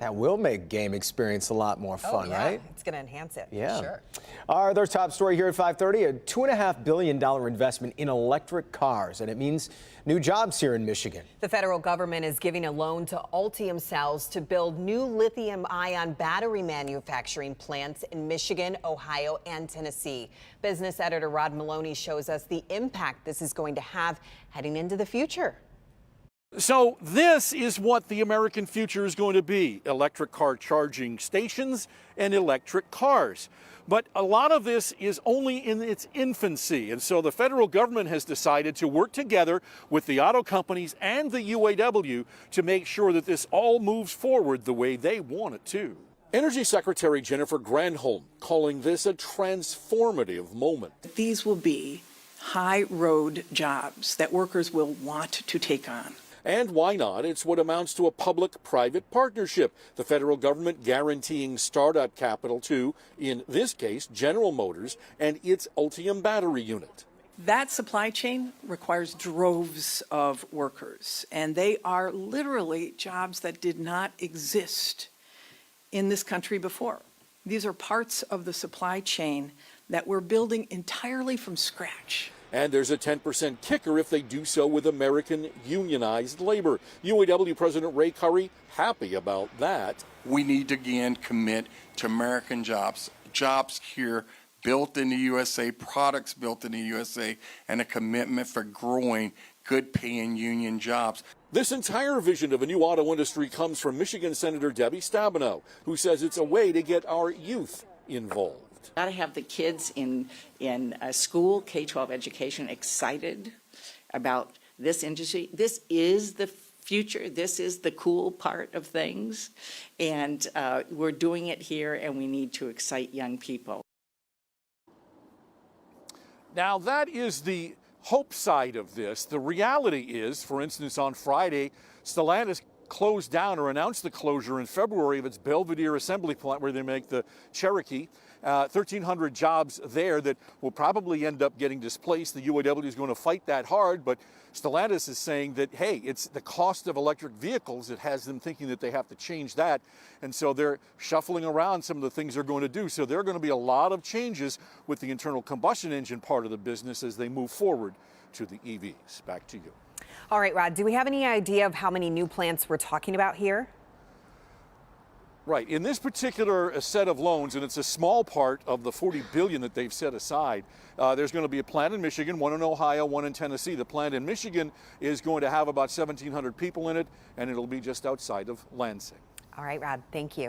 That will make game experience a lot more fun, right? It's going to enhance it. Yeah. Sure. All right, there's top story here at 5:30. A $2.5 billion investment in electric cars, and it means new jobs here in Michigan. The federal government is giving a loan to Ultium Cells to build new lithium-ion battery manufacturing plants in Michigan, Ohio, and Tennessee. Business editor Rod Maloney shows us the impact this is going to have heading into the future. So this is what the American future is going to be: electric car charging stations and electric cars. But a lot of this is only in its infancy, and so the federal government has decided to work together with the auto companies and the UAW to make sure that this all moves forward the way they want it to. Energy Secretary Jennifer Granholm calling this a transformative moment. These will be high road jobs that workers will want to take on. And why not? It's what amounts to a public-private partnership. The federal government guaranteeing startup capital to, in this case, General Motors and its Ultium battery unit. That supply chain requires droves of workers, and they are literally jobs that did not exist in this country before. These are parts of the supply chain that we're building entirely from scratch. And there's a 10% kicker if they do so with American unionized labor. UAW President Ray Curry happy about that. We need to again commit to American jobs, jobs here built in the USA, products built in the USA, and a commitment for growing good paying union jobs. This entire vision of a new auto industry comes from Michigan Senator Debbie Stabenow, who says it's a way to get our youth involved. Got to have the kids in school, K-12 education, excited about this industry. This is the future. This is the cool part of things. And we're doing it here, and we need to excite young people. Now, that is the hope side of this. The reality is, for instance, on Friday, Stellantis closed down or announced the closure in February of its Belvedere assembly plant where they make the Cherokee. 1,300 jobs there that will probably end up getting displaced. The UAW is going to fight that hard, but Stellantis is saying that, hey, it's the cost of electric vehicles that has them thinking that they have to change that. And so they're shuffling around some of the things they're going to do. So there are going to be a lot of changes with the internal combustion engine part of the business as they move forward to the EVs. Back to you. All right, Rod, do we have any idea of how many new plants we're talking about here? Right. In this particular set of loans, and it's a small part of the $40 billion that they've set aside, there's going to be a plant in Michigan, one in Ohio, one in Tennessee. The plant in Michigan is going to have about 1,700 people in it, and it'll be just outside of Lansing. All right, Rod, thank you.